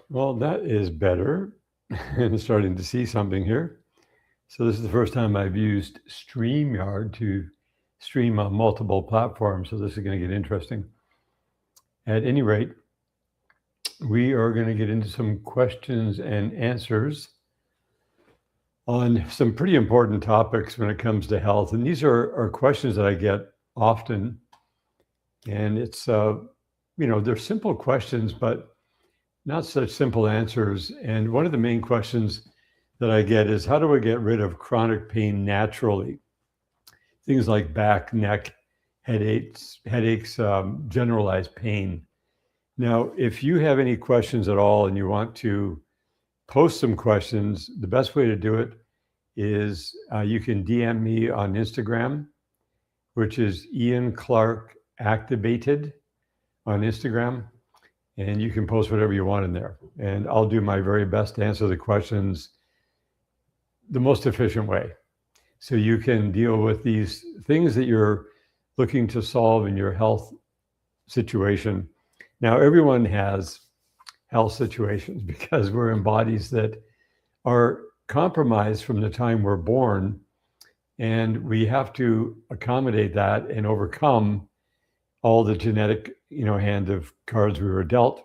Well, that is better. And starting to see something here. So this is the first time I've used StreamYard to stream on multiple platforms. So this is going to get interesting. At any rate, we are going to get into some questions and answers on some pretty important topics when it comes to health. And these are questions that I get often. And it's, they're simple questions, but not such simple answers. And one of the main questions that I get is, how do I get rid of chronic pain naturally? Things like back, neck, headaches, generalized pain. Now, if you have any questions at all and you want to post some questions, the best way to do it is you can DM me on Instagram, which is Ian Clark Activated on Instagram. And you can post whatever you want in there. And I'll do my very best to answer the questions the most efficient way. So you can deal with these things that you're looking to solve in your health situation. Now, everyone has health situations because we're in bodies that are compromised from the time we're born. And we have to accommodate that and overcome all the genetic, hand of cards we were dealt,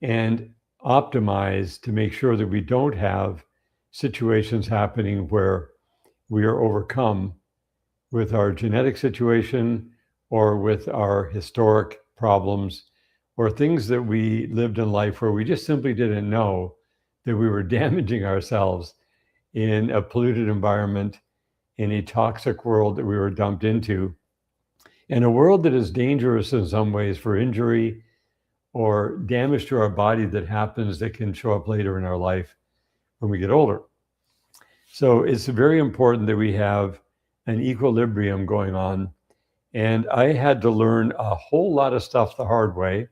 and optimize to make sure that we don't have situations happening where we are overcome with our genetic situation or with our historic problems or things that we lived in life where we just simply didn't know that we were damaging ourselves in a polluted environment, in a toxic world that we were dumped into, and a world that is dangerous in some ways for injury or damage to our body that happens that can show up later in our life when we get older. So it's very important that we have an equilibrium going on. And I had to learn a whole lot of stuff the hard way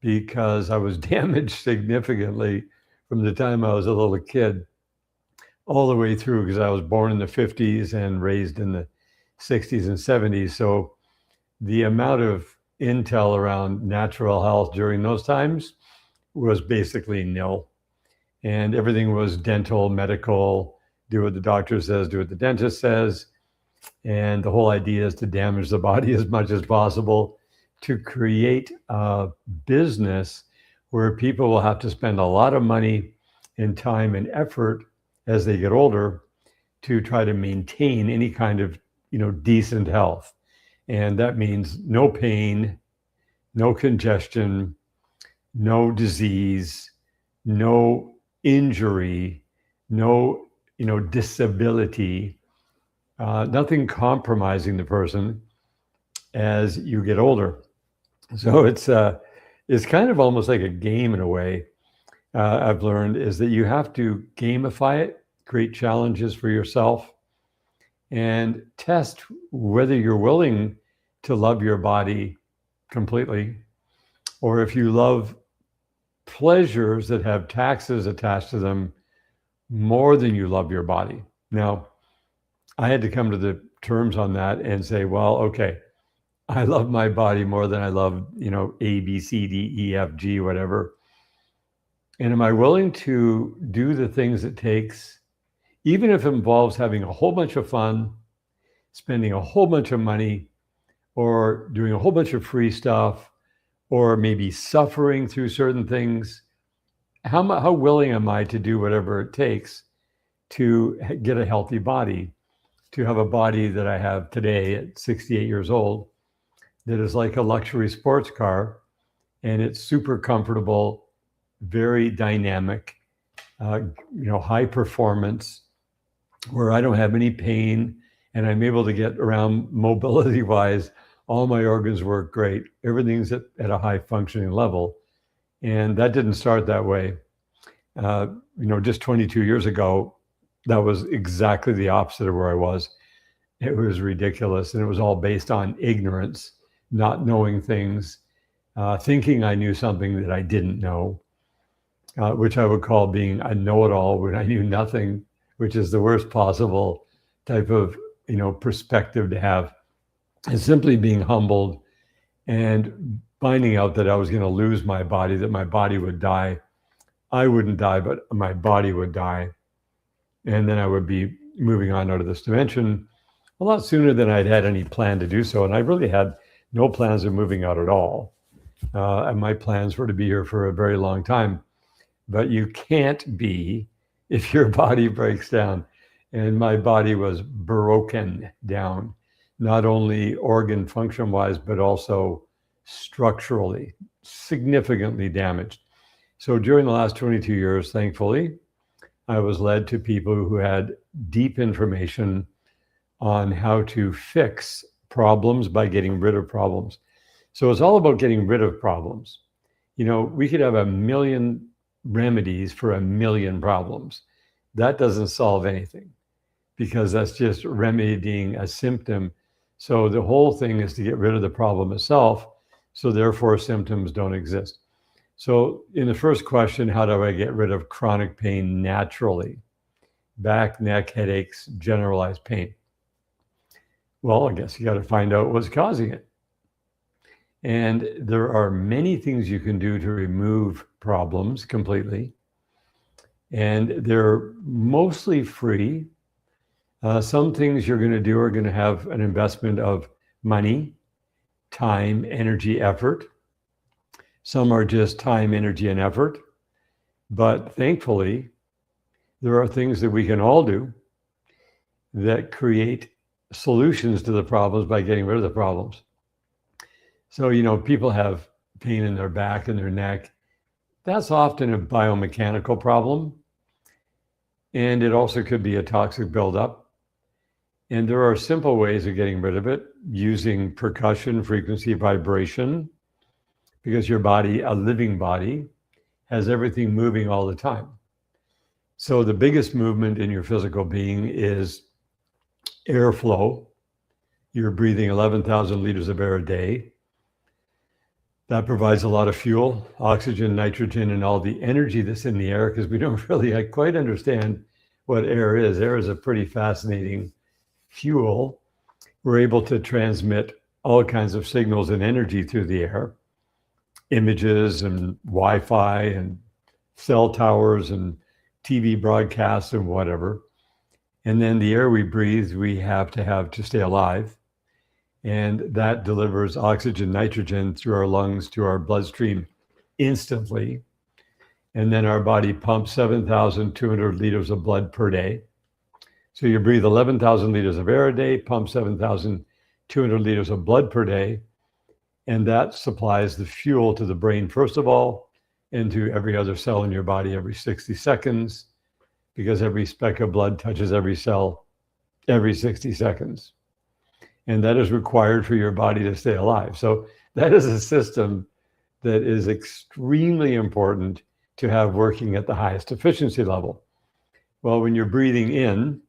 because I was damaged significantly from the time I was a little kid all the way through, because I was born in the 50s and raised in the 60s and 70s. So the amount of intel around natural health during those times was basically nil. And everything was dental, medical, do what the doctor says, do what the dentist says. And the whole idea is to damage the body as much as possible to create a business where people will have to spend a lot of money and time and effort as they get older to try to maintain any kind of, decent health. And that means no pain, no congestion, no disease, no injury, no, disability, nothing compromising the person as you get older. So it's kind of almost like a game in a way. I've learned is that you have to gamify it, create challenges for yourself, and test whether you're willing to love your body completely, or if you love pleasures that have taxes attached to them more than you love your body. Now, I had to come to the terms on that and say, well, okay, I love my body more than I love, A, B, C, D, E, F, G, whatever. And am I willing to do the things it takes, even if it involves having a whole bunch of fun, spending a whole bunch of money, or doing a whole bunch of free stuff, or maybe suffering through certain things? How willing am I to do whatever it takes to get a healthy body, to have a body that I have today at 68 years old, that is like a luxury sports car, and it's super comfortable, very dynamic, high performance, where I don't have any pain and I'm able to get around mobility-wise. All my organs work great. Everything's at a high functioning level. And that didn't start that way. Just 22 years ago, that was exactly the opposite of where I was. It was ridiculous. And it was all based on ignorance, not knowing things, thinking I knew something that I didn't know, which I would call being a know-it-all when I knew nothing, which is the worst possible type of, perspective to have. And simply being humbled and finding out that I was going to lose my body, that my body would die. I wouldn't die, but my body would die. And then I would be moving on out of this dimension a lot sooner than I'd had any plan to do so. And I really had no plans of moving out at all. And my plans were to be here for a very long time. But you can't be if your body breaks down. And my body was broken down, not only organ function wise, but also structurally, significantly damaged. So during the last 22 years, thankfully, I was led to people who had deep information on how to fix problems by getting rid of problems. So it's all about getting rid of problems. You know, we could have 1,000,000 remedies for 1,000,000 problems. That doesn't solve anything because that's just remedying a symptom. So the whole thing is to get rid of the problem itself. So therefore symptoms don't exist. So in the first question, how do I get rid of chronic pain naturally? Back, neck, headaches, generalized pain. Well, I guess you got to find out what's causing it. And there are many things you can do to remove problems completely. And they're mostly free. Some things you're going to do are going to have an investment of money, time, energy, effort. Some are just time, energy, and effort. But thankfully, there are things that we can all do that create solutions to the problems by getting rid of the problems. So, you know, people have pain in their back and their neck. That's often a biomechanical problem. And it also could be a toxic buildup. And there are simple ways of getting rid of it using percussion, frequency, vibration, because your body, a living body, has everything moving all the time. So the biggest movement in your physical being is airflow. You're breathing 11,000 liters of air a day. That provides a lot of fuel, oxygen, nitrogen, and all the energy that's in the air, because we don't really quite understand what air is. Air is a pretty fascinating fuel. We're able to transmit all kinds of signals and energy through the air, images and Wi-Fi and cell towers and TV broadcasts and whatever. And then the air we breathe, we have to stay alive. And that delivers oxygen, nitrogen through our lungs to our bloodstream instantly. And then our body pumps 7,200 liters of blood per day. So you breathe 11,000 liters of air a day, pump 7,200 liters of blood per day. And that supplies the fuel to the brain, first of all, and to every other cell in your body every 60 seconds, because every speck of blood touches every cell every 60 seconds. And that is required for your body to stay alive. So that is a system that is extremely important to have working at the highest efficiency level. Well, when you're breathing in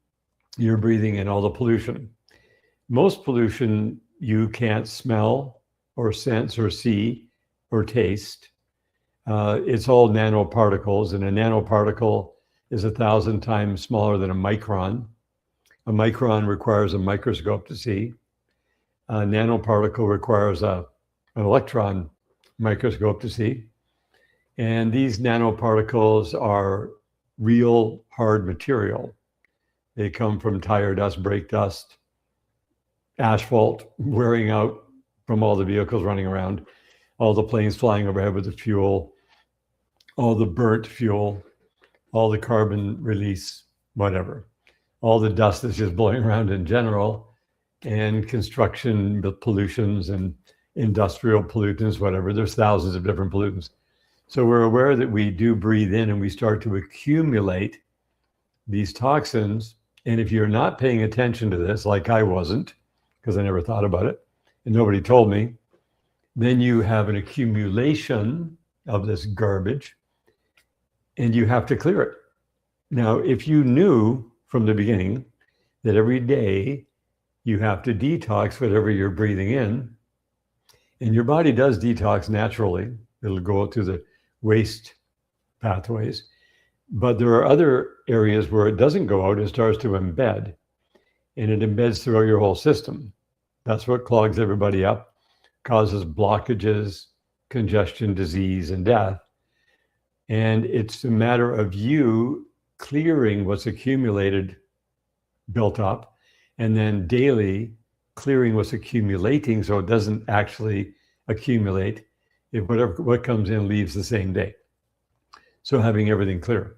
all the pollution. Most pollution you can't smell or sense or see or taste. It's all nanoparticles, and a nanoparticle is 1,000 times smaller than a micron. A micron requires a microscope to see. A nanoparticle requires an electron microscope to see. And these nanoparticles are real hard material. They come from tire dust, brake dust, asphalt wearing out from all the vehicles running around, all the planes flying overhead with the fuel, all the burnt fuel, all the carbon release, whatever, all the dust that's just blowing around in general, and construction pollutions and industrial pollutants, whatever. There's thousands of different pollutants. So we're aware that we do breathe in and we start to accumulate these toxins. And if you're not paying attention to this, like I wasn't, because I never thought about it and nobody told me, then you have an accumulation of this garbage and you have to clear it. Now, if you knew from the beginning that every day you have to detox whatever you're breathing in, and your body does detox naturally, it'll go out through the waste pathways, but there are other areas where it doesn't go out, it starts to embed, and it embeds throughout your whole system. That's what clogs everybody up, causes blockages, congestion, disease, and death. And it's a matter of you clearing what's accumulated, built up, and then daily clearing what's accumulating so it doesn't actually accumulate if what comes in leaves the same day. So having everything clear.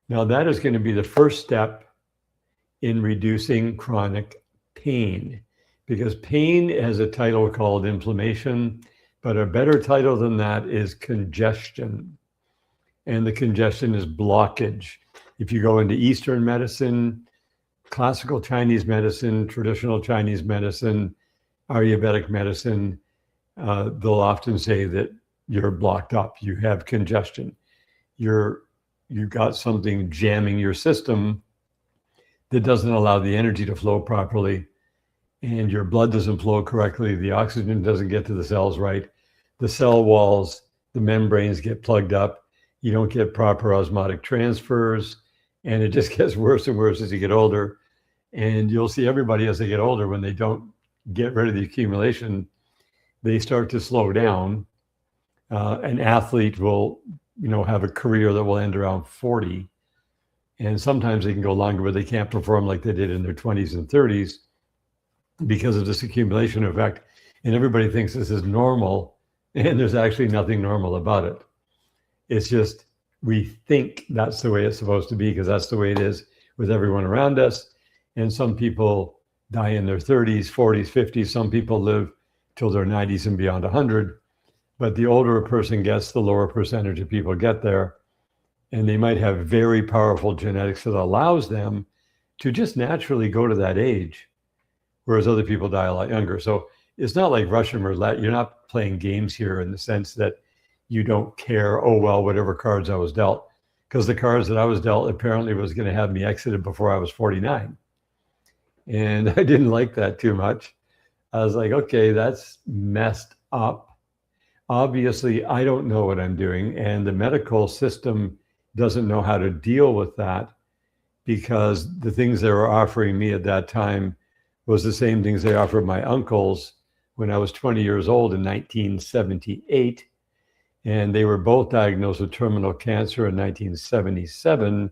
Now that is going to be the first step in reducing chronic pain, because pain has a title called inflammation, but a better title than that is congestion. And the congestion is blockage. If you go into Eastern medicine, classical Chinese medicine, traditional Chinese medicine, Ayurvedic medicine, they'll often say that you're blocked up, you have congestion. You've got something jamming your system that doesn't allow the energy to flow properly, and your blood doesn't flow correctly, the oxygen doesn't get to the cells right, the cell walls, the membranes get plugged up, you don't get proper osmotic transfers, and it just gets worse and worse as you get older. And you'll see everybody as they get older, when they don't get rid of the accumulation, they start to slow down. An athlete will, have a career that will end around 40. And sometimes they can go longer, but they can't perform like they did in their 20s and 30s because of this accumulation effect. And everybody thinks this is normal, and there's actually nothing normal about it. It's just, we think that's the way it's supposed to be because that's the way it is with everyone around us. And some people die in their 30s, 40s, 50s. Some people live till their 90s and beyond 100. But the older a person gets, the lower percentage of people get there. And they might have very powerful genetics that allows them to just naturally go to that age, whereas other people die a lot younger. So it's not like Russian roulette. You're not playing games here in the sense that you don't care, oh, well, whatever cards I was dealt. Because the cards that I was dealt apparently was going to have me exited before I was 49. And I didn't like that too much. I was like, okay, that's messed up. Obviously, I don't know what I'm doing, and the medical system doesn't know how to deal with that, because the things they were offering me at that time was the same things they offered my uncles when I was 20 years old in 1978. And they were both diagnosed with terminal cancer in 1977,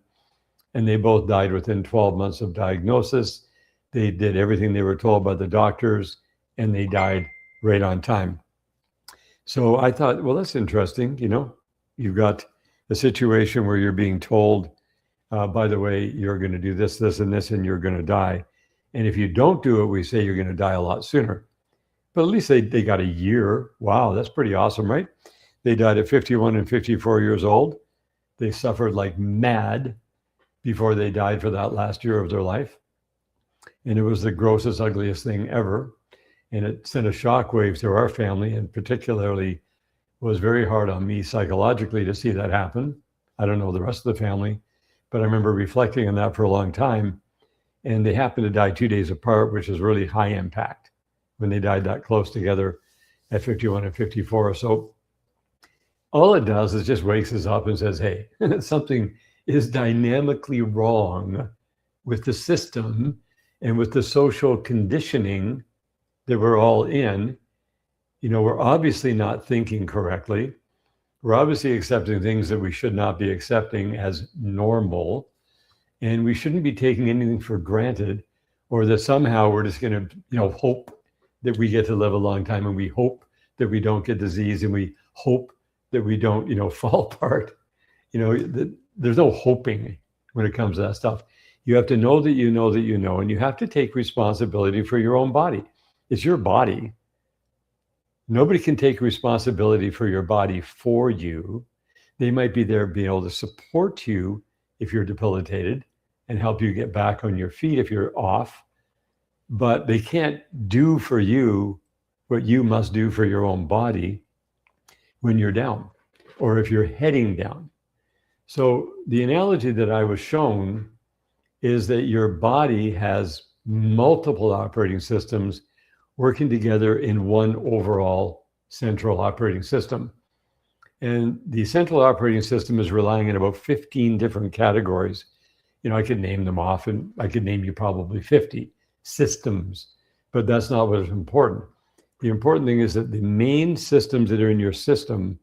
and they both died within 12 months of diagnosis. They did everything they were told by the doctors, and they died right on time. So I thought, well, that's interesting. You've got a situation where you're being told, by the way, you're going to do this, this, and this, and you're going to die. And if you don't do it, we say you're going to die a lot sooner. But at least they got a year. Wow, that's pretty awesome, right? They died at 51 and 54 years old. They suffered like mad before they died for that last year of their life. And it was the grossest, ugliest thing ever. And it sent a shockwave through our family, and particularly was very hard on me psychologically to see that happen. I don't know the rest of the family, but I remember reflecting on that for a long time. And they happened to die 2 days apart, which is really high impact when they died that close together at 51 and 54. So all it does is just wakes us up and says, hey, something is dynamically wrong with the system and with the social conditioning that we're all in. We're obviously not thinking correctly. We're obviously accepting things that we should not be accepting as normal. And we shouldn't be taking anything for granted, or that somehow we're just going to, hope that we get to live a long time, and we hope that we don't get disease, and we hope that we don't, fall apart. There's no hoping when it comes to that stuff. You have to know that you know that you know, and you have to take responsibility for your own body. It's your body. Nobody can take responsibility for your body for you. They might be there being able to support you if you're debilitated and help you get back on your feet if you're off, but they can't do for you what you must do for your own body when you're down or if you're heading down. So the analogy that I was shown is that your body has multiple operating systems working together in one overall central operating system. And the central operating system is relying on about 15 different categories. I could name them off, and I could name you probably 50 systems, but that's not what is important. The important thing is that the main systems that are in your system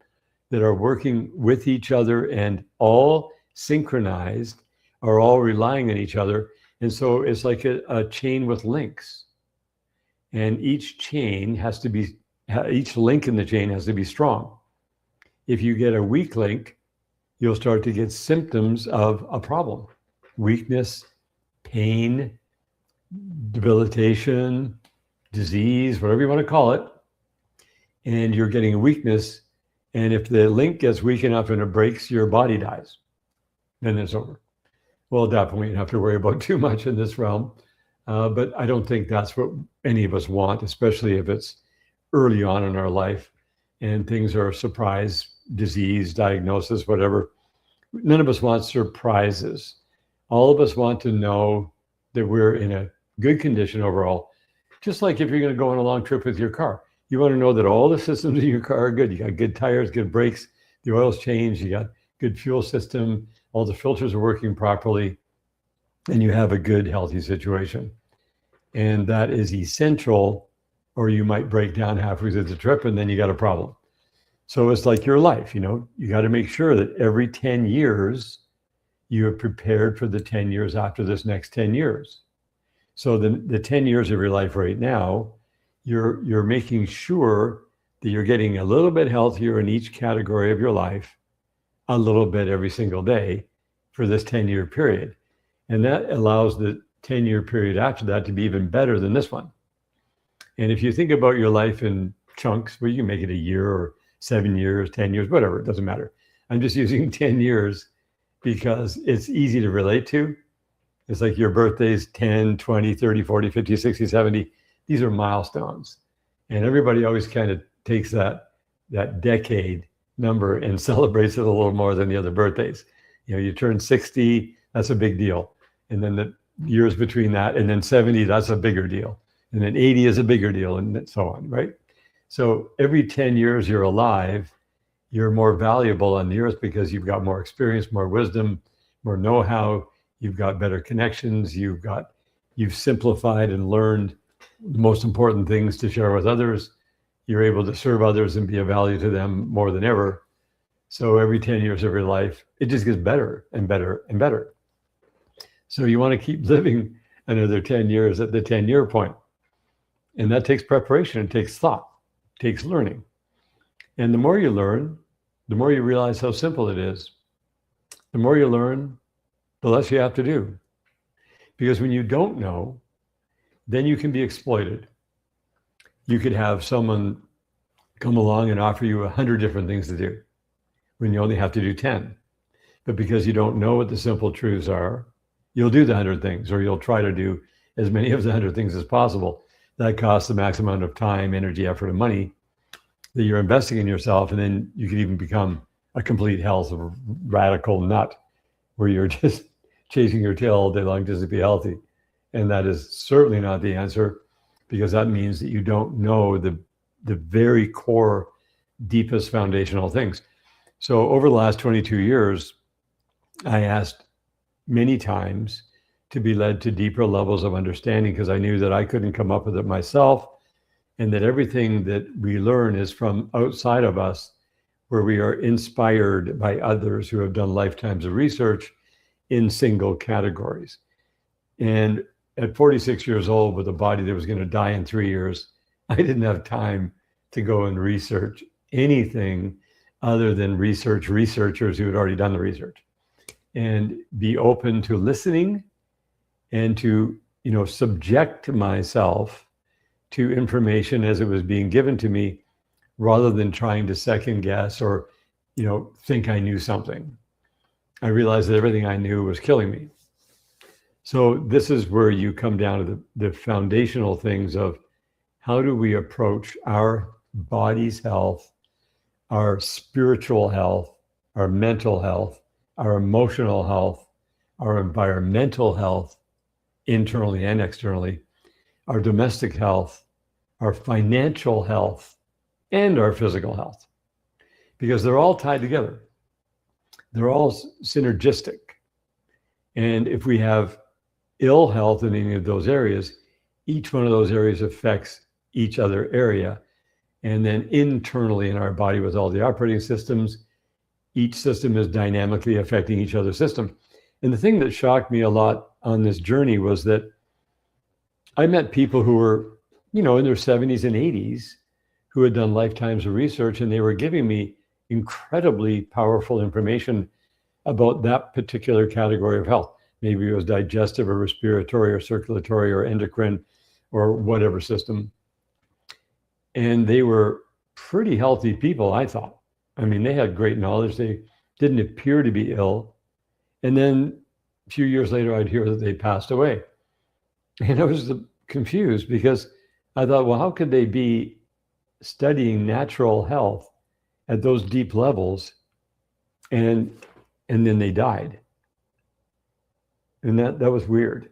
that are working with each other and all synchronized are all relying on each other. And so it's like a chain with links. And each link in the chain has to be strong. If you get a weak link, you'll start to get symptoms of a problem: weakness, pain, debilitation, disease, whatever you want to call it. And you're getting a weakness. And if the link gets weak enough and it breaks, your body dies. Then it's over. Well, at that point, you don't have to worry about too much in this realm. But I don't think that's what any of us want, especially if it's early on in our life and things are a surprise, disease, diagnosis, whatever. None of us want surprises. All of us want to know that we're in a good condition overall. Just like if you're going to go on a long trip with your car, you want to know that all the systems in your car are good. You got good tires, good brakes, the oil's changed, you got good fuel system, all the filters are working properly, and you have a good, healthy situation. And that is essential, or you might break down halfway through the trip and then you got a problem. So it's like your life, you got to make sure that every 10 years, you are prepared for the 10 years after this next 10 years. So the 10 years of your life right now, you're making sure that you're getting a little bit healthier in each category of your life, a little bit every single day for this 10-year period. And that allows the 10-year period after that to be even better than this one. And if you think about your life in chunks, well, you can make it a year or 7 years, 10 years, whatever, it doesn't matter. I'm just using 10 years because it's easy to relate to. It's like your birthdays, 10, 20, 30, 40, 50, 60, 70. These are milestones. And everybody always kind of takes that decade number and celebrates it a little more than the other birthdays. You turn 60, that's a big deal. And then the years between that, and then 70, that's a bigger deal. And then 80 is a bigger deal, and so on, right? So every 10 years you're alive, you're more valuable on the earth because you've got more experience, more wisdom, more know-how, you've got better connections, you've simplified and learned the most important things to share with others. You're able to serve others and be of value to them more than ever. So every 10 years of your life, it just gets better and better and better. So you want to keep living another 10 years at the 10-year point. And that takes preparation, it takes thought, it takes learning. And the more you learn, the more you realize how simple it is. The more you learn, the less you have to do. Because when you don't know, then you can be exploited. You could have someone come along and offer you 100 different things to do when you only have to do 10. But because you don't know what the simple truths are, you'll do the 100 things, or you'll try to do as many of the 100 things as possible. That costs the maximum amount of time, energy, effort, and money that you're investing in yourself. And then you could even become a complete health radical nut where you're just chasing your tail all day long just to be healthy. And that is certainly not the answer, because that means that you don't know the very core, deepest foundational things. So over the last 22 years, I asked many times to be led to deeper levels of understanding, because I knew that I couldn't come up with it myself, and that everything that we learn is from outside of us, where we are inspired by others who have done lifetimes of research in single categories. And at 46 years old, with a body that was going to die in 3 years, I didn't have time to go and research anything other than research researchers who had already done the research, and be open to listening and to, subject myself to information as it was being given to me, rather than trying to second guess or, think I knew something. I realized that everything I knew was killing me. So this is where you come down to the foundational things of how do we approach our body's health, our spiritual health, our mental health, our emotional health, our environmental health, internally and externally, our domestic health, our financial health, and our physical health, because they're all tied together. They're all synergistic. And if we have ill health in any of those areas, each one of those areas affects each other area, And then internally in our body with all the operating systems, each system is dynamically affecting each other's system. And the thing that shocked me a lot on this journey was that I met people who were, in their 70s and 80s who had done lifetimes of research, and they were giving me incredibly powerful information about that particular category of health. Maybe it was digestive or respiratory or circulatory or endocrine or whatever system. And they were pretty healthy people, I thought. I mean, they had great knowledge. They didn't appear to be ill. And then a few years later, I'd hear that they passed away. And I was confused because I thought, well, how could they be studying natural health at those deep levels and then they died? And that was weird.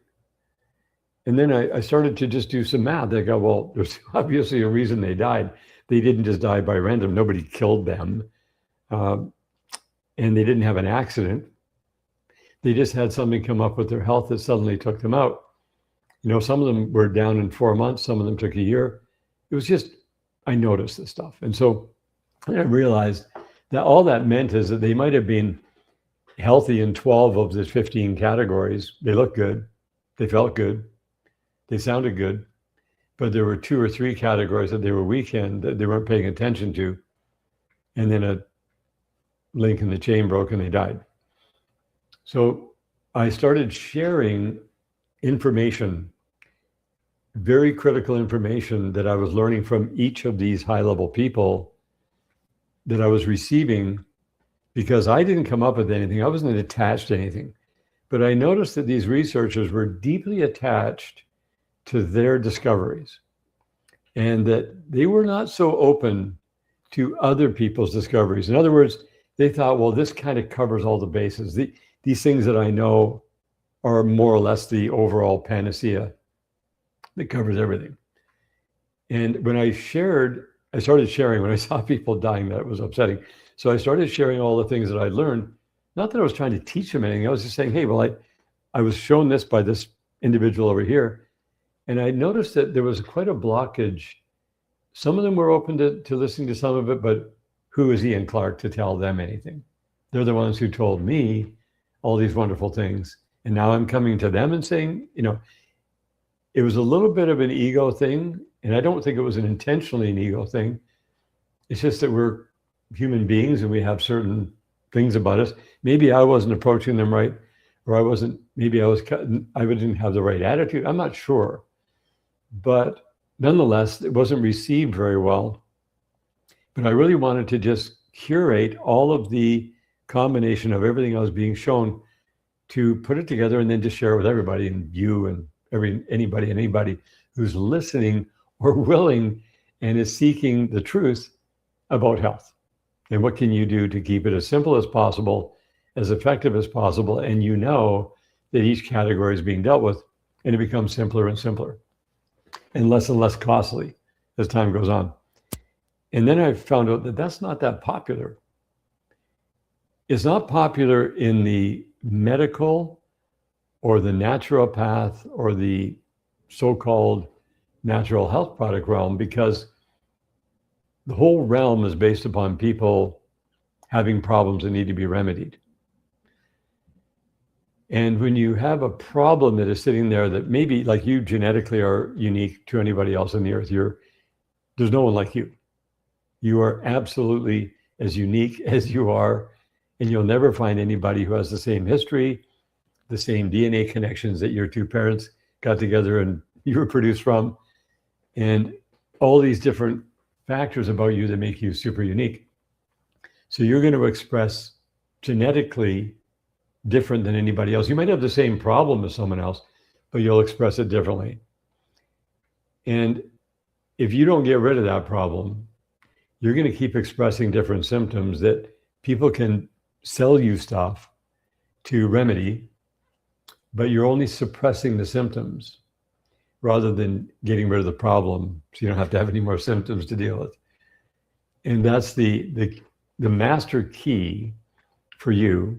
And then I started to just do some math. I go, well, there's obviously a reason they died. They didn't just die by random. Nobody killed them. And they didn't have an accident. They just had something come up with their health that suddenly took them out. Some of them were down in 4 months. Some of them took a year. It was just, I noticed this stuff. And so I realized that all that meant is that they might have been healthy in 12 of the 15 categories. They looked good. They felt good. They sounded good. But there were 2 or 3 categories that they were weak in that they weren't paying attention to. And then a link in the chain broke and they died. So I started sharing information, very critical information that I was learning from each of these high-level people that I was receiving, because I didn't come up with anything. I wasn't attached to anything. But I noticed that these researchers were deeply attached to their discoveries, and that they were not so open to other people's discoveries. In other words, they thought, well, this kind of covers all the bases. These things that I know are more or less the overall panacea that covers everything. And when I started sharing, when I saw people dying, that was upsetting. So I started sharing all the things that I learned. Not that I was trying to teach them anything. I was just saying, hey, well, I was shown this by this individual over here. And I noticed that there was quite a blockage. Some of them were open to listening to some of it, but who is Ian Clark to tell them anything? They're the ones who told me all these wonderful things. And now I'm coming to them and saying, it was a little bit of an ego thing. And I don't think it was intentionally an ego thing. It's just that we're human beings and we have certain things about us. Maybe I wasn't approaching them right, or I didn't have the right attitude. I'm not sure. But nonetheless, it wasn't received very well. But I really wanted to just curate all of the combination of everything I was being shown, to put it together and then just share it with everybody, and you and anybody who's listening or willing and is seeking the truth about health. And what can you do to keep it as simple as possible, as effective as possible, and that each category is being dealt with, and it becomes simpler and simpler and less costly as time goes on. And then I found out that that's not that popular. It's not popular in the medical or the naturopath or the so-called natural health product realm, because the whole realm is based upon people having problems that need to be remedied. And when you have a problem that is sitting there that maybe, like, you genetically are unique to anybody else on the earth, there's no one like you. You are absolutely as unique as you are, and you'll never find anybody who has the same history, the same DNA connections that your 2 parents got together and you were produced from, and all these different factors about you that make you super unique. So you're going to express genetically different than anybody else. You might have the same problem as someone else, but you'll express it differently. And if you don't get rid of that problem, you're going to keep expressing different symptoms that people can sell you stuff to remedy, but you're only suppressing the symptoms rather than getting rid of the problem, so you don't have to have any more symptoms to deal with. And that's the master key for you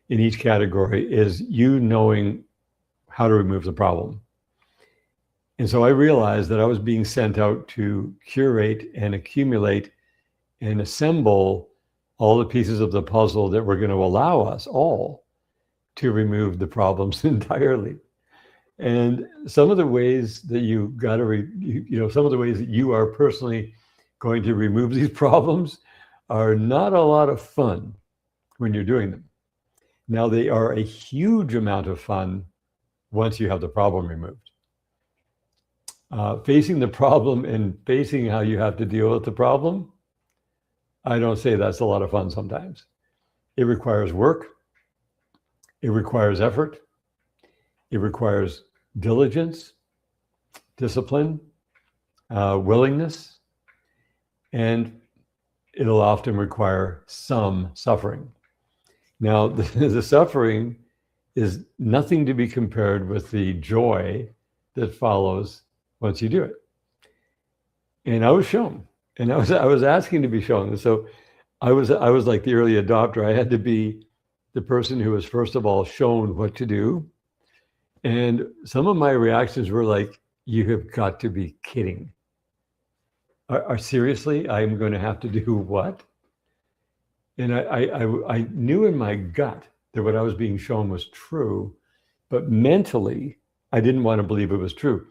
in each category, is you knowing how to remove the problem. And so I realized that I was being sent out to curate and accumulate and assemble all the pieces of the puzzle that were going to allow us all to remove the problems entirely. And some of the ways that you got to, some of the ways that you are personally going to remove these problems are not a lot of fun when you're doing them. Now, they are a huge amount of fun once you have the problem removed. Facing the problem and facing how you have to deal with the problem, I don't say that's a lot of fun sometimes. It requires work. It requires effort. It requires diligence, discipline, willingness, and it'll often require some suffering. Now, the suffering is nothing to be compared with the joy that follows once you do it. And I was shown, and I was asking to be shown. So I was like the early adopter. I had to be the person who was first of all shown what to do. And some of my reactions were like, "You have got to be kidding. Seriously, I'm going to have to do what?" And I knew in my gut that what I was being shown was true, but mentally, I didn't want to believe it was true.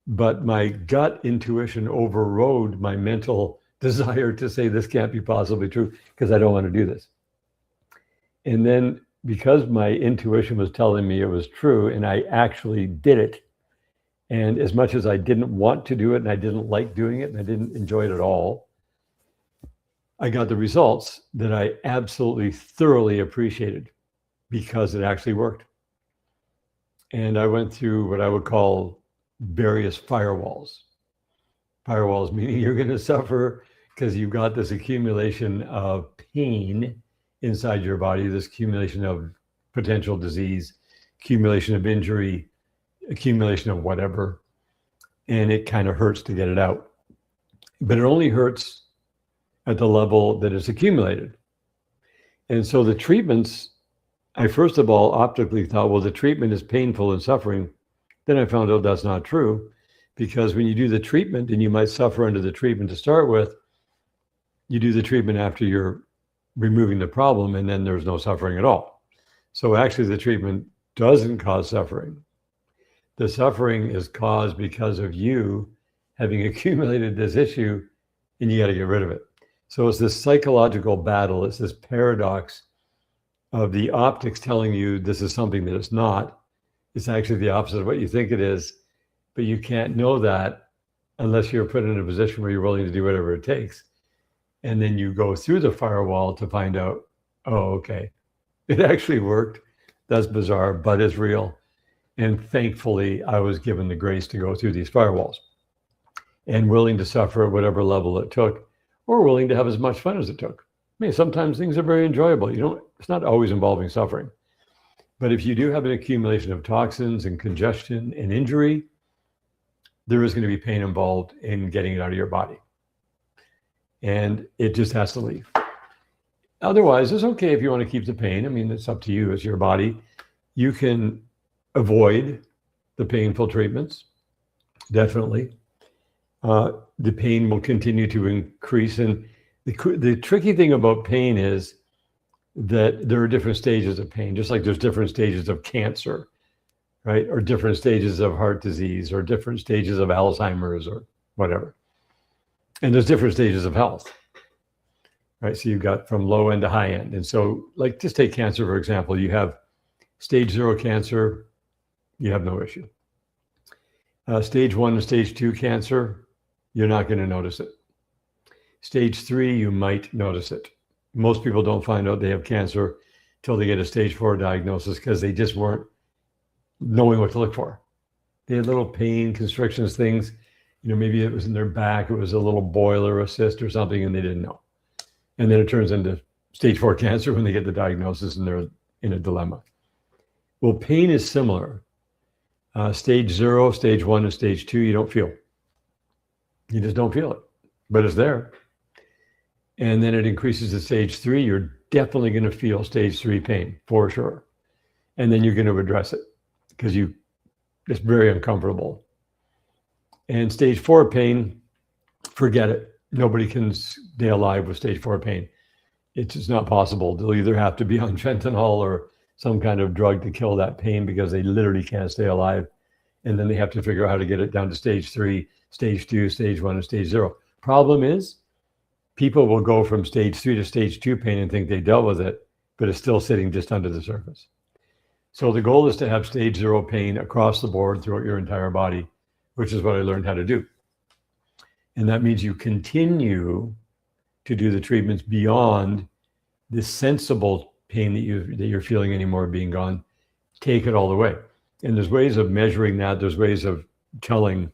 But my gut intuition overrode my mental desire to say this can't be possibly true because I don't want to do this. And then because my intuition was telling me it was true and I actually did it, and as much as I didn't want to do it and I didn't like doing it and I didn't enjoy it at all, I got the results that I absolutely thoroughly appreciated because it actually worked. And I went through what I would call various firewalls. Firewalls meaning you're going to suffer because you've got this accumulation of pain inside your body, this accumulation of potential disease, accumulation of injury, accumulation of whatever, and it kind of hurts to get it out. But it only hurts at the level that it's accumulated. And so the treatments, I first of all optically thought, well, the treatment is painful and suffering. Then I found out that's not true, because when you do the treatment, and you might suffer under the treatment to start with, you do the treatment after you're removing the problem, and then there's no suffering at all. So actually the treatment doesn't cause suffering. The suffering is caused because of you having accumulated this issue, and you got to get rid of it. So it's this psychological battle. It's this paradox of the optics telling you this is something that it's not. It's actually the opposite of what you think it is, but you can't know that unless you're put in a position where you're willing to do whatever it takes. And then you go through the firewall to find out, oh, okay, it actually worked. That's bizarre, but it's real. And thankfully, I was given the grace to go through these firewalls and willing to suffer at whatever level it took, or willing to have as much fun as it took. I mean, sometimes things are very enjoyable. It's not always involving suffering. But if you do have an accumulation of toxins and congestion and injury, there is going to be pain involved in getting it out of your body. And it just has to leave. Otherwise, it's okay if you want to keep the pain. I mean, it's up to you. It's your body. You can avoid the painful treatments, definitely. The pain will continue to increase. And the tricky thing about pain is that there are different stages of pain, just like there's different stages of cancer, right? Or different stages of heart disease, or different stages of Alzheimer's, or whatever. And there's different stages of health, right? So you've got from low end to high end. And so, like, just take cancer, for example. You have stage 0 cancer, you have no issue. Stage 1 and stage 2 cancer, you're not going to notice it. Stage 3, you might notice it. Most people don't find out they have cancer till they get a stage 4 diagnosis because they just weren't knowing what to look for. They had little pain, constrictions, things, maybe it was in their back, it was a little boil or a cyst or something, and they didn't know. And then it turns into stage 4 cancer when they get the diagnosis and they're in a dilemma. Well, pain is similar. Stage 0, stage 1, and stage 2, you don't feel. You just don't feel it, but it's there. And then it increases to stage 3, you're definitely going to feel stage 3 pain, for sure. And then you're going to address it because it's very uncomfortable. And stage 4 pain, forget it. Nobody can stay alive with stage 4 pain. It's just not possible. They'll either have to be on fentanyl or some kind of drug to kill that pain because they literally can't stay alive. And then they have to figure out how to get it down to stage 3, stage 2, stage 1, and stage 0. Problem is, people will go from stage 3 to stage 2 pain and think they dealt with it, but it's still sitting just under the surface. So the goal is to have stage 0 pain across the board throughout your entire body, which is what I learned how to do. And that means you continue to do the treatments beyond this sensible pain that you're feeling anymore being gone. Take it all the way. And there's ways of measuring that. There's ways of telling,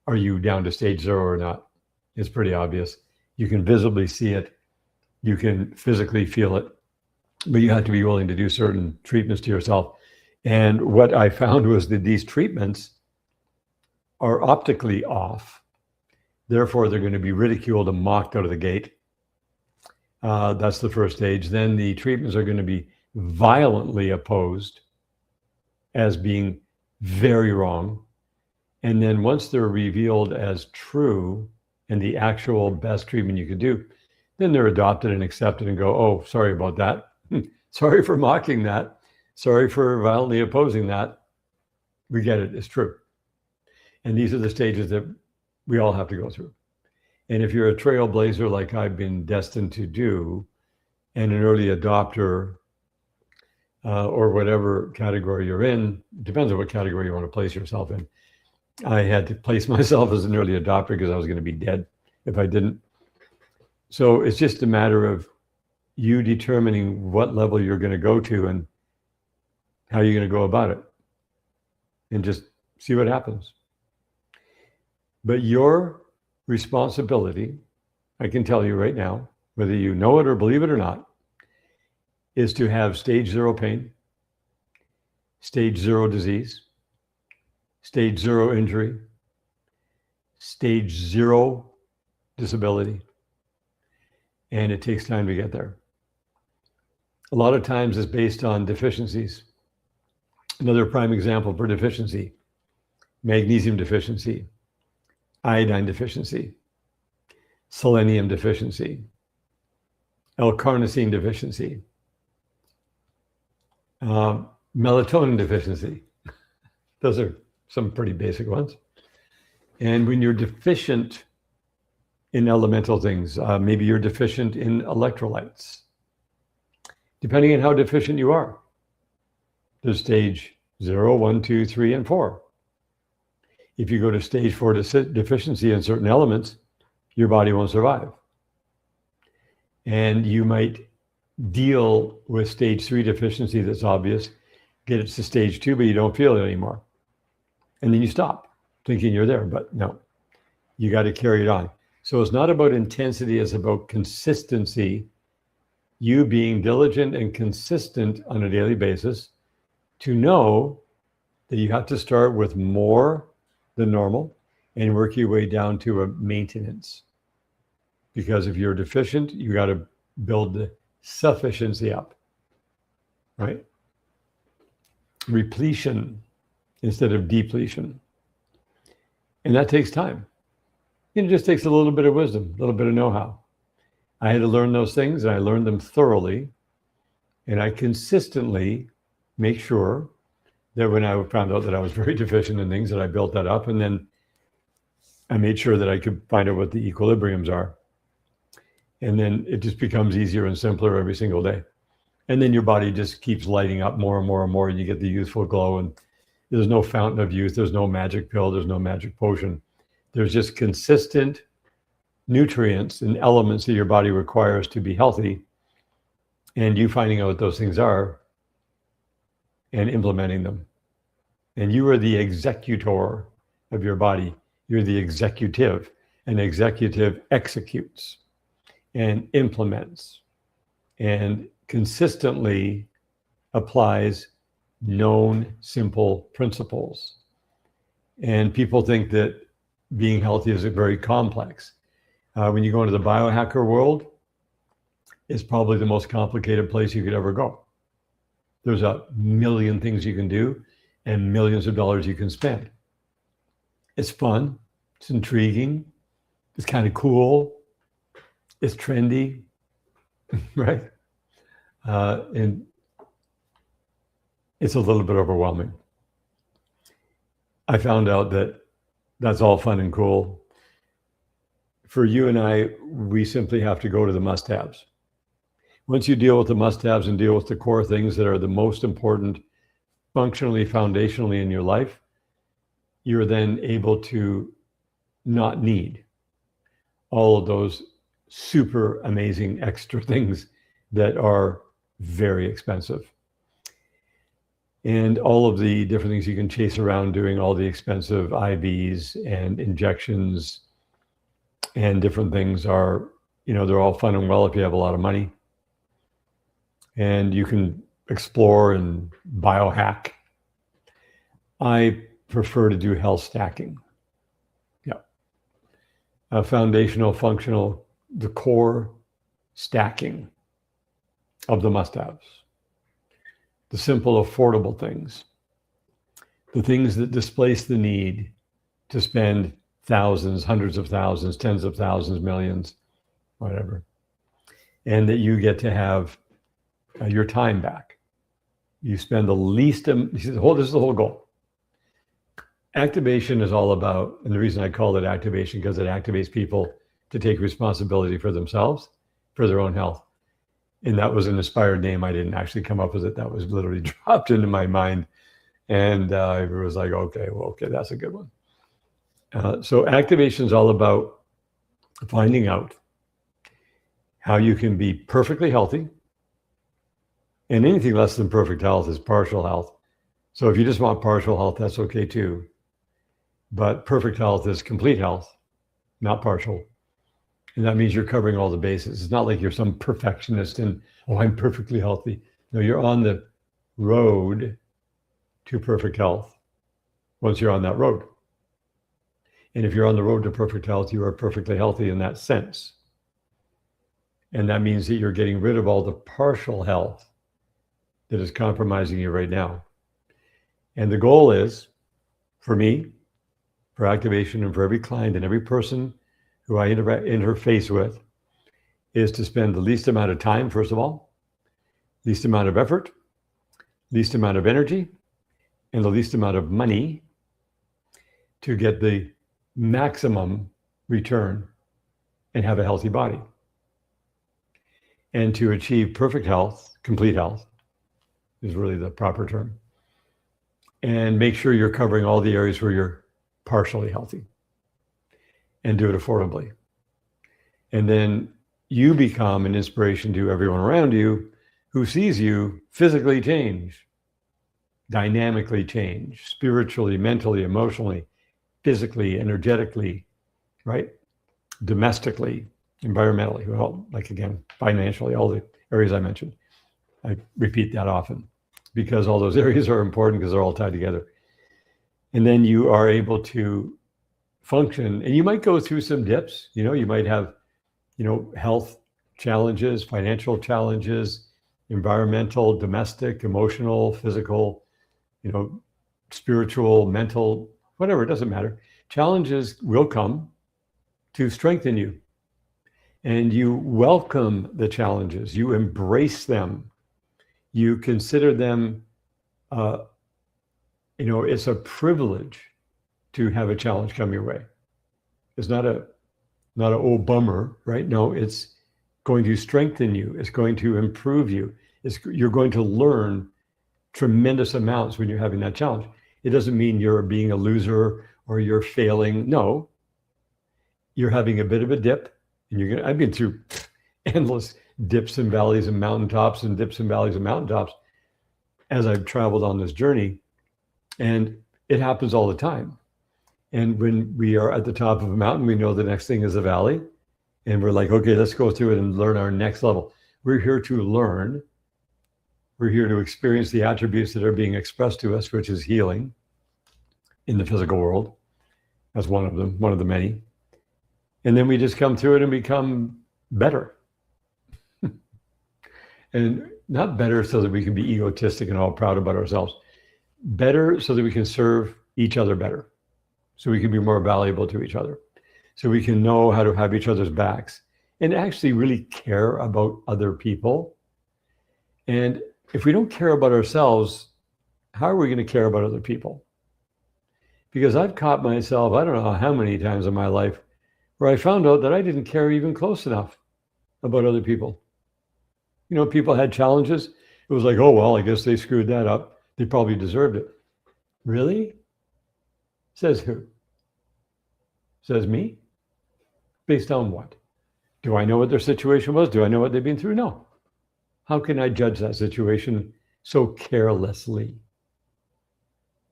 are you down to stage 0 or not? It's pretty obvious. You can visibly see it. You can physically feel it. But you have to be willing to do certain treatments to yourself. And what I found was that these treatments are optically off. Therefore, they're going to be ridiculed and mocked out of the gate. That's the first stage. Then the treatments are going to be violently opposed as being very wrong. And then once they're revealed as true and the actual best treatment you could do, then they're adopted and accepted and go, oh, sorry about that. Sorry for mocking that. Sorry for violently opposing that. We get it. It's true. And these are the stages that we all have to go through. And if you're a trailblazer like I've been destined to do, and an early adopter, or whatever category you're in, depends on what category you want to place yourself in. I had to place myself as an early adopter because I was going to be dead if I didn't. So it's just a matter of you determining what level you're going to go to and how you're going to go about it, and just see what happens. But your responsibility, I can tell you right now, whether you know it or believe it or not, is to have stage 0 pain, stage 0 disease, stage 0 injury, stage 0 disability. And it takes time to get there. A lot of times it's based on deficiencies. Another prime example for deficiency: magnesium deficiency, iodine deficiency, selenium deficiency, L-carnosine deficiency, melatonin deficiency. Those are some pretty basic ones. And when you're deficient in elemental things, maybe you're deficient in electrolytes, depending on how deficient you are. There's stage 0, 1, 2, 3, and 4. If you go to stage 4 deficiency in certain elements, your body won't survive. And you might deal with stage 3 deficiency that's obvious, get it to stage 2, but you don't feel it anymore. And then you stop thinking you're there, but no, you got to carry it on. So it's not about intensity, it's about consistency. You being diligent and consistent on a daily basis to know that you have to start with more than normal and work your way down to a maintenance. Because if you're deficient, you got to build the sufficiency up, right? Repletion instead of depletion. And that takes time. It just takes a little bit of wisdom, a little bit of know-how. I had to learn those things, and I learned them thoroughly. And I consistently make sure that when I found out that I was very deficient in things, that I built that up. And then I made sure that I could find out what the equilibriums are. And then it just becomes easier and simpler every single day. And then your body just keeps lighting up more and more and more, and you get the youthful glow. And there's no fountain of youth. There's no magic pill. There's no magic potion. There's just consistent nutrients and elements that your body requires to be healthy. And you finding out what those things are and implementing them. And you are the executor of your body. You're the executive. An executive executes and implements and consistently applies known simple principles. And people think that being healthy is very complex. When you go into the biohacker world, it's probably the most complicated place you could ever go. There's a million things you can do and millions of dollars you can spend. It's fun. It's intriguing. It's kind of cool. It's trendy, right? And it's a little bit overwhelming. I found out that that's all fun and cool. For you and I, we simply have to go to the must-haves. Once you deal with the must-haves and deal with the core things that are the most important functionally, foundationally in your life, you're then able to not need all of those super amazing extra things that are very expensive. And all of the different things you can chase around doing, all the expensive IVs and injections and different things are, they're all fun and well if you have a lot of money. And you can explore and biohack. I prefer to do health stacking. Yeah. Foundational, functional, the core stacking of the must-haves. The simple, affordable things. The things that displace the need to spend thousands, hundreds of thousands, tens of thousands, millions, whatever. And that you get to have your time back. You spend the least, this is the whole goal. Activation is all about, and the reason I call it activation, because it activates people to take responsibility for themselves, for their own health. And that was an inspired name. I didn't actually come up with it. That was literally dropped into my mind. And I was like, okay, that's a good one. So activation is all about finding out how you can be perfectly healthy. And anything less than perfect health is partial health. So if you just want partial health, that's okay too. But perfect health is complete health, not partial. And that means you're covering all the bases. It's not like you're some perfectionist and, I'm perfectly healthy. No, you're on the road to perfect health once you're on that road. And if you're on the road to perfect health, you are perfectly healthy in that sense. And that means that you're getting rid of all the partial health that is compromising you right now. And the goal is, for me, for activation and for every client and every person who I interface with, is to spend the least amount of time, first of all, least amount of effort, least amount of energy, and the least amount of money to get the maximum return and have a healthy body. And to achieve perfect health, complete health, is really the proper term. And make sure you're covering all the areas where you're partially healthy. And do it affordably. And then you become an inspiration to everyone around you who sees you physically change, dynamically change, spiritually, mentally, emotionally, physically, energetically, right? Domestically, environmentally, well, like again, financially, all the areas I mentioned. I repeat that often because all those areas are important because they're all tied together. And then you are able to function, and you might go through some dips. You might have, health challenges, financial challenges, environmental, domestic, emotional, physical, spiritual, mental, whatever, it doesn't matter. Challenges will come to strengthen you. And you welcome the challenges, you embrace them, you consider them, it's a privilege to have a challenge come your way. It's not a oh bummer, right? No, it's going to strengthen you. It's going to improve you. You're going to learn tremendous amounts when you're having that challenge. It doesn't mean you're being a loser or you're failing. No, you're having a bit of a dip, and I've been through endless dips and valleys and mountaintops and dips and valleys and mountaintops as I've traveled on this journey, and it happens all the time. And when we are at the top of a mountain, we know the next thing is a valley. And we're like, okay, let's go through it and learn our next level. We're here to learn. We're here to experience the attributes that are being expressed to us, which is healing in the physical world. That's one of them, one of the many. And then we just come through it and become better. And not better so that we can be egotistic and all proud about ourselves. Better so that we can serve each other better. so we can be more valuable to each other, so we can know how to have each other's backs and actually really care about other people. And if we don't care about ourselves, how are we going to care about other people? Because I've caught myself, I don't know how many times in my life, where I found out that I didn't care even close enough about other people. You know, people had challenges. It was like, oh, well, I guess they screwed that up. They probably deserved it. Really? Says who? Says me? Based on what? Do I know what their situation was? Do I know what they've been through? No. How can I judge that situation so carelessly?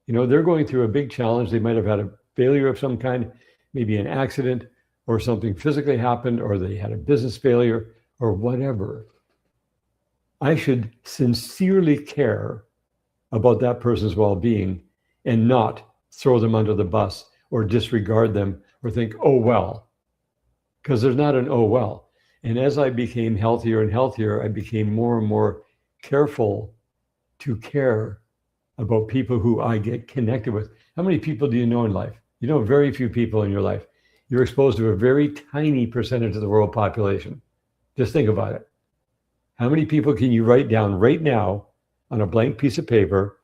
You know, they're going through a big challenge. They might have had a failure of some kind, maybe an accident or something physically happened, or they had a business failure or whatever. I should sincerely care about that person's well-being and not throw them under the bus or disregard them or think, oh, well, because there's not an oh, well. And as I became healthier and healthier, I became more and more careful to care about people who I get connected with. How many people do you know in life? You know very few people in your life. You're exposed to a very tiny percentage of the world population. Just think about it. How many people can you write down right now on a blank piece of paper,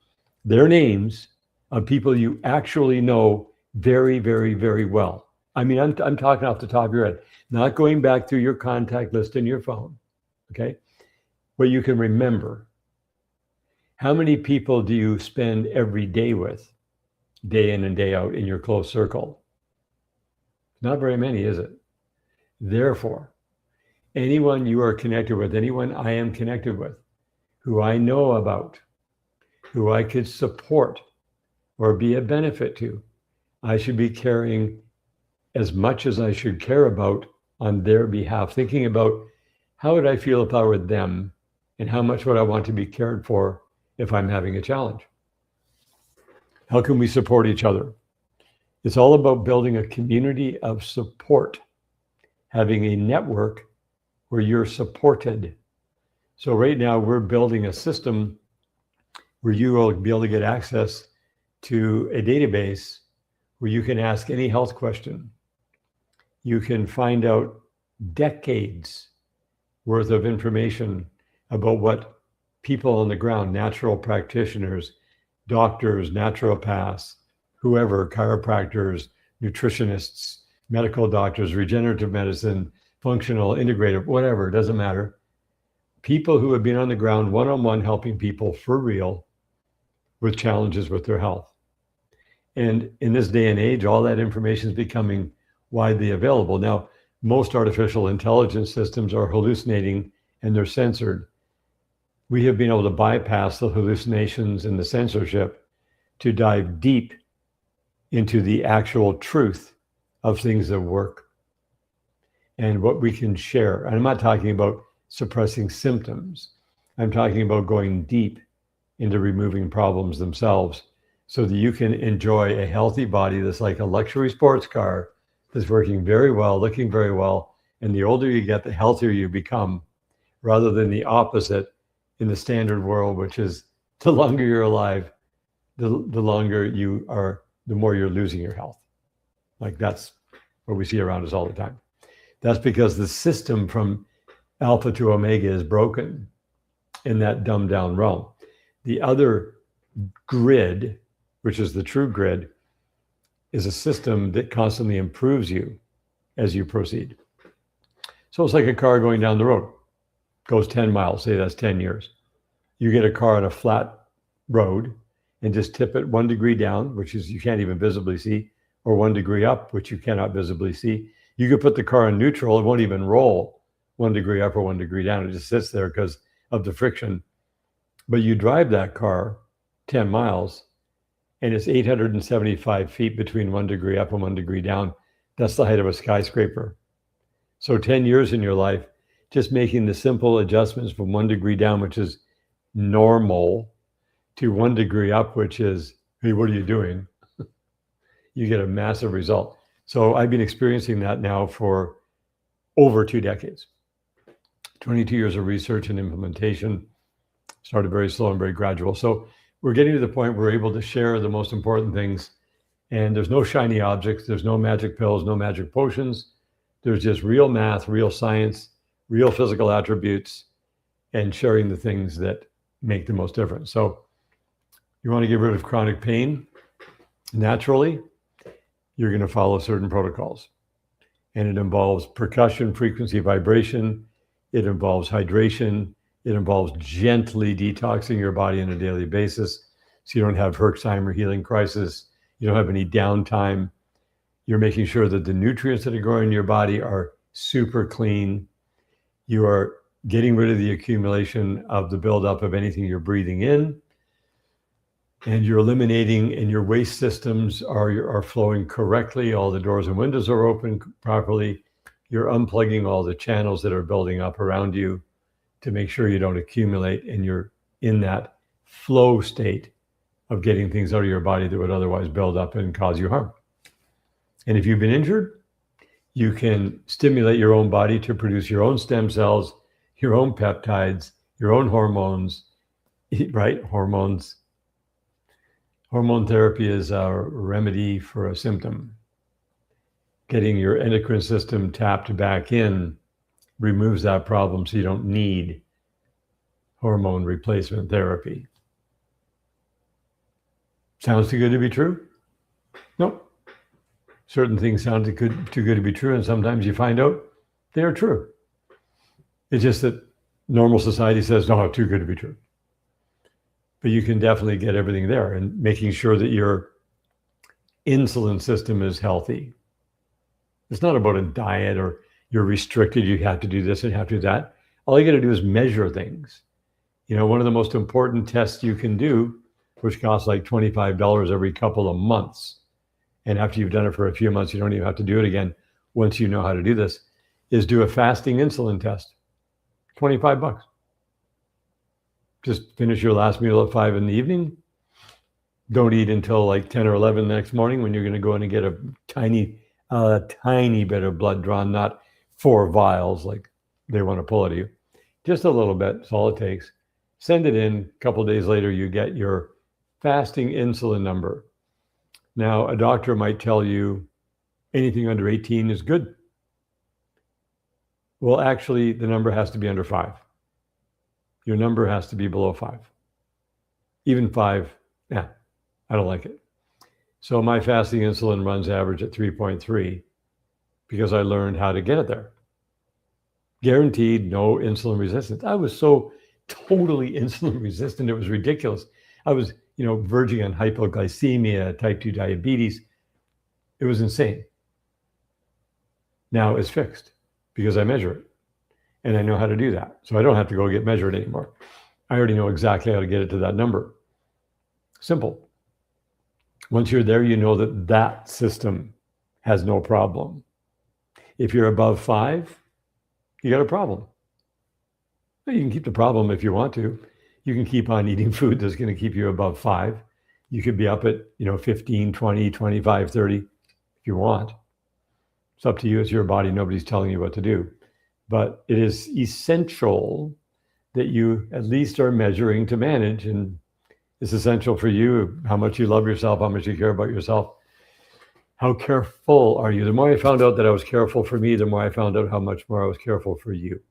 their names of people you actually know very, very, very well? I mean, I'm talking off the top of your head, not going back through your contact list in your phone, okay? What you can remember. How many people do you spend every day with, day in and day out in your close circle? Not very many, is it? Therefore, anyone you are connected with, anyone I am connected with, who I know about, who I could support or be a benefit to, I should be caring as much as I should care about on their behalf, thinking about how would I feel if I were them and how much would I want to be cared for if I'm having a challenge? How can we support each other? It's all about building a community of support, having a network where you're supported. So right now we're building a system where you will be able to get access to a database where you can ask any health question. You can find out decades worth of information about what people on the ground, natural practitioners, doctors, naturopaths, whoever, chiropractors, nutritionists, medical doctors, regenerative medicine, functional, integrative, whatever, it doesn't matter. People who have been on the ground one-on-one helping people for real with challenges with their health. And in this day and age, all that information is becoming widely available. Now, most artificial intelligence systems are hallucinating and they're censored. We have been able to bypass the hallucinations and the censorship to dive deep into the actual truth of things that work and what we can share. And I'm not talking about suppressing symptoms. I'm talking about going deep into removing problems themselves so that you can enjoy a healthy body that's like a luxury sports car that's working very well, looking very well. And the older you get, the healthier you become, rather than the opposite in the standard world, which is the longer you're alive, the longer you are, the more you're losing your health. Like that's what we see around us all the time. That's because the system from alpha to omega is broken in that dumbed down realm. The other grid, which is the true grid, is a system that constantly improves you as you proceed. So it's like a car going down the road, goes 10 miles, say that's 10 years. You get a car on a flat road and just tip it 1 degree down, which is you can't even visibly see, or 1 degree up, which you cannot visibly see. You could put the car in neutral, it won't even roll 1 degree up or 1 degree down. It just sits there because of the friction. But you drive that car 10 miles and it's 875 feet between 1 degree up and 1 degree down. That's the height of a skyscraper. So 10 years in your life, just making the simple adjustments from 1 degree down, which is normal, to 1 degree up, which is, hey, what are you doing? You get a massive result. So I've been experiencing that now for over 2 decades. 22 years of research and implementation. Started very slow and very gradual. So we're getting to the point where we're able to share the most important things And there's no shiny objects. There's no magic pills, no magic potions. There's just real math, real science, real physical attributes, and sharing the things that make the most difference. So you want to get rid of chronic pain naturally, you're going to follow certain protocols. And it involves percussion, frequency, vibration. It involves hydration. It involves gently detoxing your body on a daily basis so you don't have Herxheimer healing crisis. You don't have any downtime. You're making sure that the nutrients that are growing in your body are super clean. You are getting rid of the accumulation of the buildup of anything you're breathing in. And you're eliminating, and your waste systems are flowing correctly. All the doors and windows are open properly. You're unplugging all the channels that are building up around you to make sure you don't accumulate, and you're in that flow state of getting things out of your body that would otherwise build up and cause you harm. And if you've been injured, you can stimulate your own body to produce your own stem cells, your own peptides, your own hormones, right? Hormones. Hormone therapy is a remedy for a symptom. Getting your endocrine system tapped back in removes that problem so you don't need hormone replacement therapy. Sounds too good to be true? Nope. Certain things sound too good to be true, and sometimes you find out they are true. It's just that normal society says, no, too good to be true. But you can definitely get everything there, and making sure that your insulin system is healthy. It's not about a diet or you're restricted, you have to do this and have to do that. All you got to do is measure things. You know, one of the most important tests you can do, which costs like $25 every couple of months, and after you've done it for a few months, you don't even have to do it again once you know how to do this, is do a fasting insulin test. $25. Just finish your last meal at 5 in the evening. Don't eat until like 10 or 11 the next morning when you're going to go in and get a tiny bit of blood drawn, not 4 vials like they want to pull out of you. Just a little bit, that's all it takes. Send it in. A couple of days later, you get your fasting insulin number. Now, a doctor might tell you anything under 18 is good. Well, actually, the number has to be under 5. Your number has to be below 5. Even 5, I don't like it. So my fasting insulin runs average at 3.3 because I learned how to get it there. Guaranteed no insulin resistance. I was so totally insulin resistant, it was ridiculous. I was, verging on hypoglycemia, type 2 diabetes. It was insane. Now it's fixed because I measure it. And I know how to do that. So I don't have to go get measured anymore. I already know exactly how to get it to that number. Simple. Once you're there, you know that that system has no problem. If you're above 5, you got a problem. You can keep the problem if you want to. You can keep on eating food that's going to keep you above 5. You could be up at 15, 20, 25, 30 if you want. It's up to you. It's your body. Nobody's telling you what to do. But it is essential that you at least are measuring to manage. And it's essential for you how much you love yourself, how much you care about yourself. How careful are you? The more I found out that I was careful for me, the more I found out how much more I was careful for you.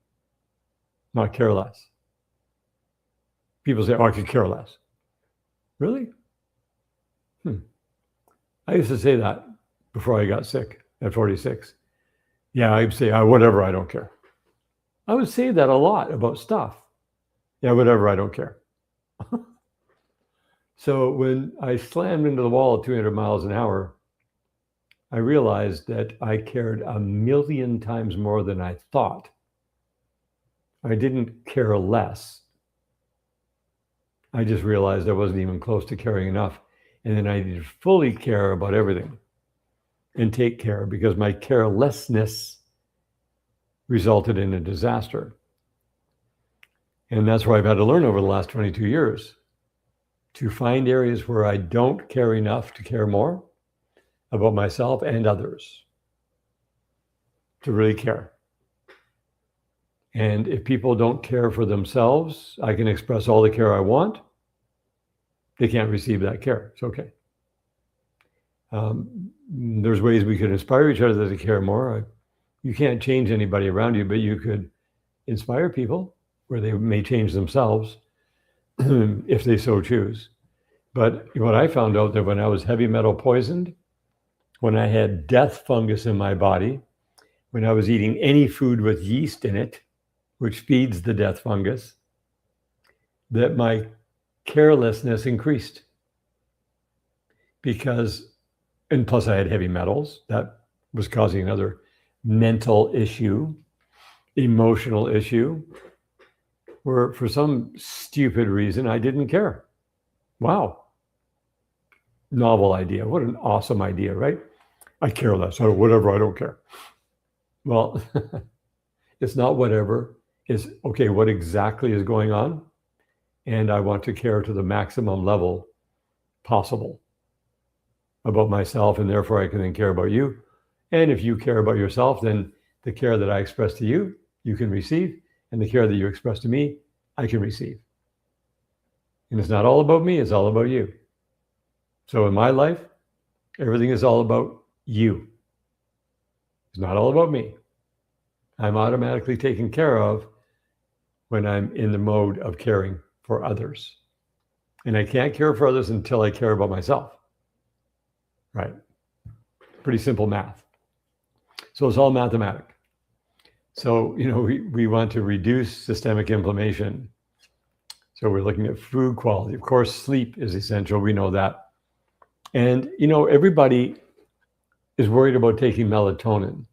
Not care less. People say, I could care less. Really? I used to say that before I got sick at 46. Yeah, I'd say, whatever, I don't care. I would say that a lot about stuff. Yeah, whatever, I don't care. So when I slammed into the wall at 200 miles an hour, I realized that I cared 1,000,000 times more than I thought. I didn't care less. I just realized I wasn't even close to caring enough. And then I needed to fully care about everything and take care, because my carelessness resulted in a disaster. And that's where I've had to learn over the last 22 years to find areas where I don't care enough to care more about myself and others, to really care. And if people don't care for themselves, I can express all the care I want. They can't receive that care. It's okay. There's ways we could inspire each other to care more. You can't change anybody around you, but you could inspire people where they may change themselves if they so choose. But what I found out that when I was heavy metal poisoned, when I had death fungus in my body, when I was eating any food with yeast in it, which feeds the death fungus, that my carelessness increased. And plus I had heavy metals. That was causing another mental issue, emotional issue, where for some stupid reason I didn't care. Wow. Novel idea. What an awesome idea, right? I care less. Oh, whatever, I don't care. Well, it's not whatever. It's okay, what exactly is going on? And I want to care to the maximum level possible about myself, and therefore I can then care about you. And if you care about yourself, then the care that I express to you, you can receive, and the care that you express to me, I can receive. And it's not all about me, it's all about you. So in my life, everything is all about you. It's not all about me. I'm automatically taken care of when I'm in the mode of caring for others. And I can't care for others until I care about myself. Right? Pretty simple math. So it's all mathematic. So, we want to reduce systemic inflammation. So we're looking at food quality. Of course, sleep is essential. We know that. And, everybody is worried about taking melatonin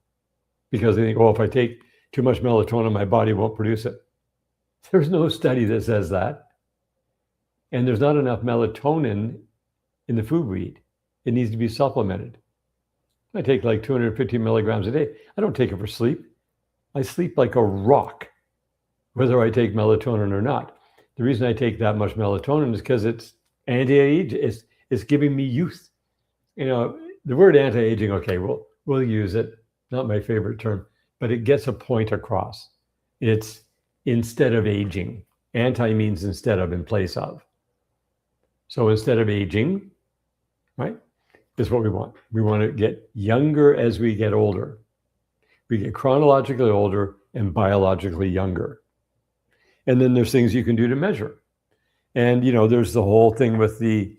because they think, if I take too much melatonin, my body won't produce it. There's no study that says that. And there's not enough melatonin in the food we eat. It needs to be supplemented. I take like 250 milligrams a day. I don't take it for sleep. I sleep like a rock, whether I take melatonin or not. The reason I take that much melatonin is because it's anti-aging. It's giving me youth. The word anti-aging, okay, we'll use it. Not my favorite term, but it gets a point across. It's instead of aging. Anti means instead of, in place of. So instead of aging, right, is what we want. We want to get younger as we get older. We get chronologically older and biologically younger. And then there's things you can do to measure. And, there's the whole thing with the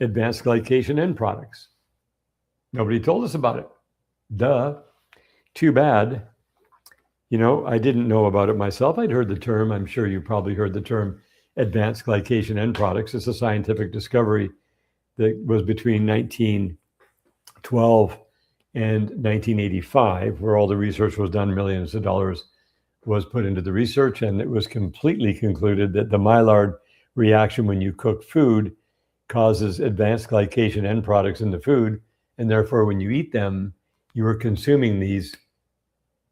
advanced glycation end products. Nobody told us about it. Duh. Too bad. I didn't know about it myself. I'd heard the term. I'm sure you probably heard the term advanced glycation end products. It's a scientific discovery that was between 1912 and 1985, where all the research was done, millions of dollars was put into the research, and it was completely concluded that the Maillard reaction when you cook food causes advanced glycation end products in the food, and therefore when you eat them, you are consuming these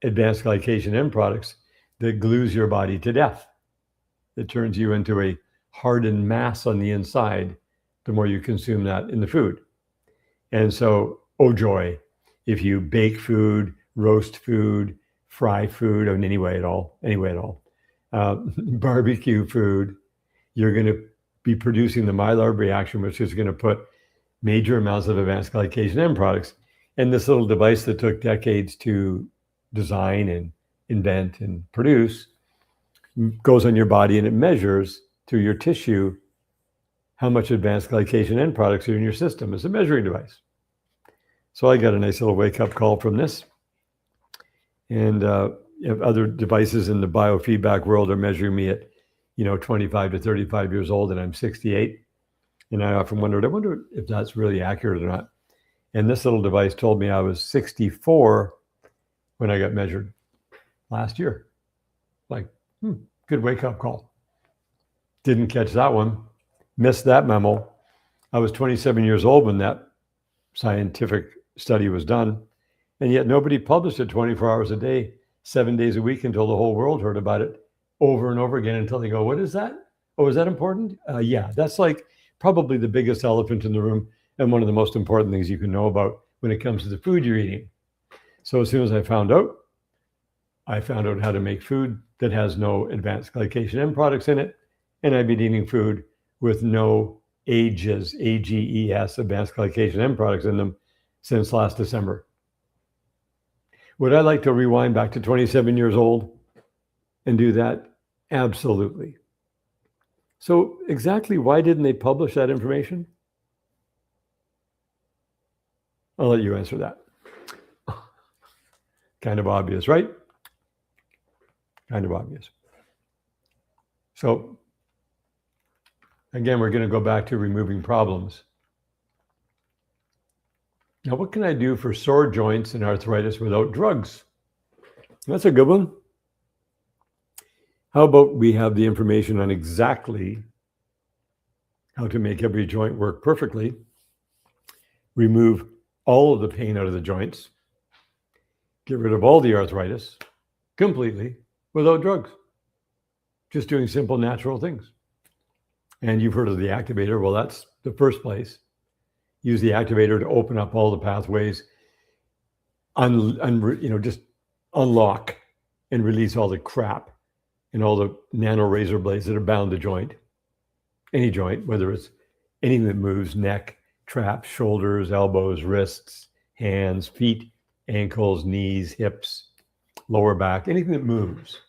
advanced glycation end products that glues your body to death. It turns you into a hardened mass on the inside the more you consume that in the food. And so, oh joy, if you bake food, roast food, fry food in any way at all, barbecue food, you're going to be producing the Maillard reaction, which is going to put major amounts of advanced glycation end products. And this little device that took decades to design and invent and produce goes on your body, and it measures through your tissue how much advanced glycation end products are in your system. It's a measuring device. So I got a nice little wake-up call from this. And other devices in the biofeedback world are measuring me at 25 to 35 years old, and I'm 68. And I often wondered, I wonder if that's really accurate or not. And this little device told me I was 64 when I got measured last year. Like, good wake-up call. Didn't catch that one. Missed that memo. I was 27 years old when that scientific study was done. And yet nobody published it 24 hours a day, 7 days a week until the whole world heard about it over and over again until they go, what is that? Oh, is that important? Yeah, that's like probably the biggest elephant in the room and one of the most important things you can know about when it comes to the food you're eating. So as soon as I found out how to make food that has no advanced glycation end products in it, and I've been eating food with no AGES, AGES, advanced glycation end products in them since last December. Would I like to rewind back to 27 years old and do that? Absolutely. So exactly why didn't they publish that information? I'll let you answer that. Kind of obvious, right? Kind of obvious. So again, we're going to go back to removing problems. Now, what can I do for sore joints and arthritis without drugs? That's a good one. How about we have the information on exactly how to make every joint work perfectly, remove all of the pain out of the joints, get rid of all the arthritis completely without drugs, just doing simple natural things. And you've heard of the activator. Well, that's the first place. Use the activator to open up all the pathways, just unlock and release all the crap and all the nano razor blades that are bound to joint, any joint, whether it's anything that moves, neck, traps, shoulders, elbows, wrists, hands, feet, ankles, knees, hips, lower back, anything that moves.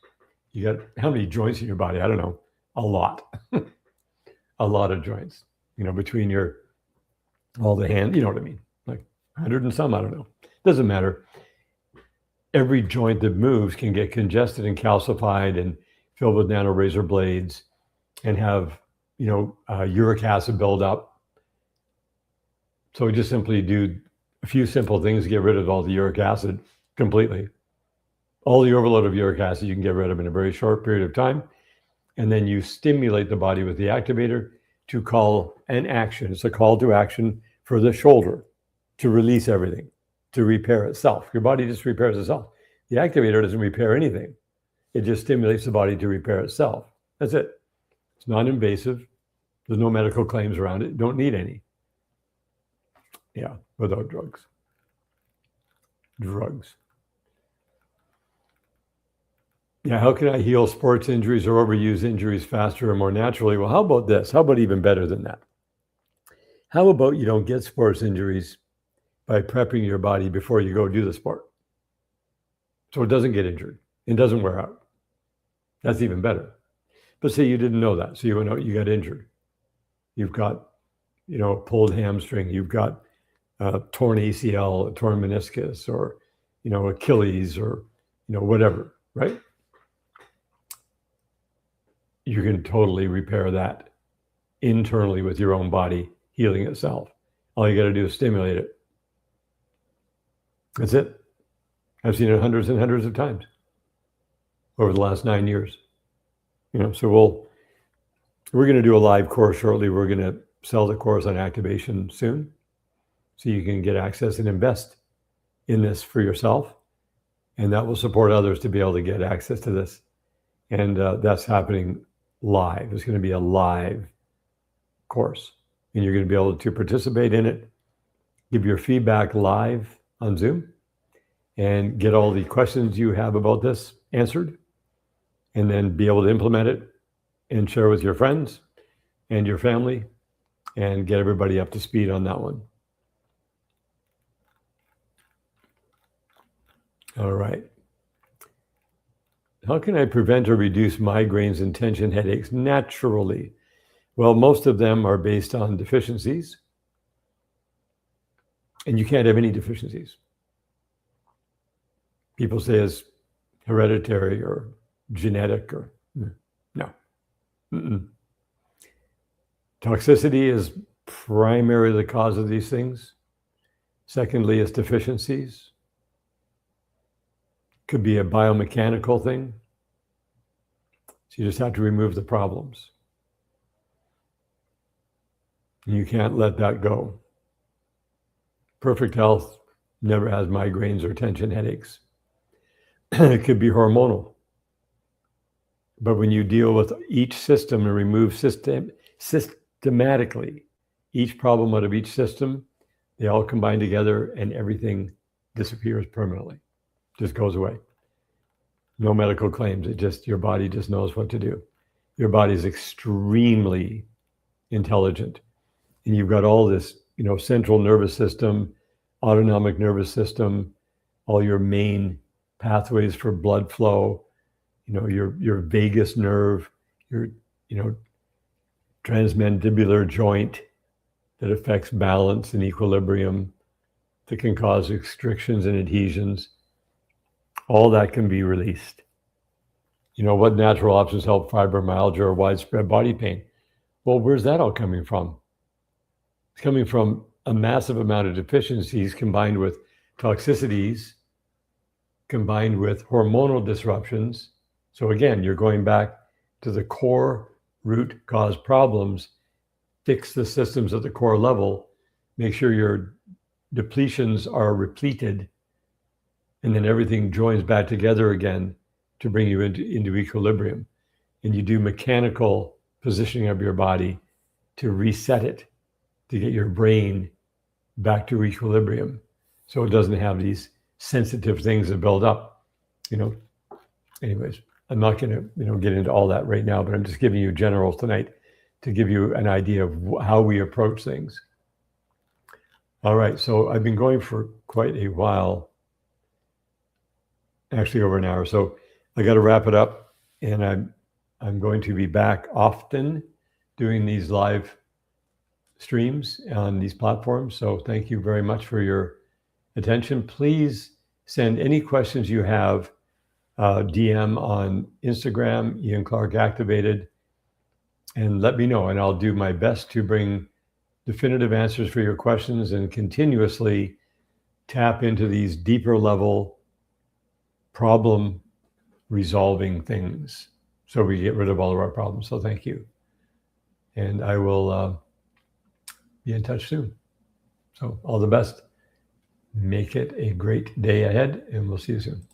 You got how many joints in your body? I don't know. A lot. A lot of joints, between all the hands, you know what I mean? Like 100 and some, I don't know. Doesn't matter. Every joint that moves can get congested and calcified and filled with nano razor blades and have, uric acid buildup. So we just simply do a few simple things to get rid of all the uric acid completely. All the overload of uric acid you can get rid of in a very short period of time. And then you stimulate the body with the activator to call an action. It's a call to action for the shoulder to release everything, to repair itself. Your body just repairs itself. The activator doesn't repair anything. It just stimulates the body to repair itself. That's it. It's non-invasive. There's no medical claims around it. Don't need any. Yeah, without drugs. Drugs. Yeah, how can I heal sports injuries or overuse injuries faster and more naturally? Well, how about this? How about even better than that? How about you don't get sports injuries by prepping your body before you go do the sport? So it doesn't get injured. It doesn't wear out. That's even better. But say you didn't know that. So you went out, you got injured. You've got, pulled hamstring. You've got torn ACL, torn meniscus, or, Achilles, or, whatever, right? You can totally repair that internally with your own body healing itself. All you got to do is stimulate it. That's it. I've seen it hundreds and hundreds of times over the last 9 years. So we're going to do a live course shortly. We're going to sell the course on activation soon, so you can get access and invest in this for yourself, and that will support others to be able to get access to this. And that's happening live. It's going to be a live course, and you're going to be able to participate in it, give your feedback live on Zoom, and get all the questions you have about this answered, and then be able to implement it and share with your friends and your family and get everybody up to speed on that one. All right. How can I prevent or reduce migraines and tension headaches naturally? Well, most of them are based on deficiencies, and you can't have any deficiencies. People say it's hereditary or genetic or no. Mm-mm. Toxicity is primarily the cause of these things. Secondly, is deficiencies. Could be a biomechanical thing. So you just have to remove the problems. You can't let that go. Perfect health never has migraines or tension headaches. It could be hormonal. But when you deal with each system and remove systematically each problem out of each system, they all combine together and everything disappears permanently. Just goes away. No medical claims. Your body just knows what to do. Your body is extremely intelligent. and you've got all this, central nervous system, autonomic nervous system, all your main pathways for blood flow, your vagus nerve, your, transmandibular joint that affects balance and equilibrium, that can cause restrictions and adhesions. All that can be released. What natural options help fibromyalgia or widespread body pain? Well, where's that all coming from? It's coming from a massive amount of deficiencies combined with toxicities, combined with hormonal disruptions. So again, you're going back to the core root cause problems, fix the systems at the core level, make sure your depletions are repleted, and then everything joins back together again to bring you into equilibrium. And you do mechanical positioning of your body to reset it, to get your brain back to equilibrium, so it doesn't have these sensitive things that build up. Anyways, I'm not going to get into all that right now, but I'm just giving you generals tonight to give you an idea of how we approach things. All right, so I've been going for quite a while, actually over an hour, so I got to wrap it up, and I'm going to be back often doing these live streams on these platforms. So thank you very much for your attention. Please send any questions you have, DM on Instagram, Ian Clark Activated, and let me know, and I'll do my best to bring definitive answers for your questions and continuously tap into these deeper level problem resolving things so we get rid of all of our problems. So thank you. And I will be in touch soon. So all the best. Make it a great day ahead, and we'll see you soon.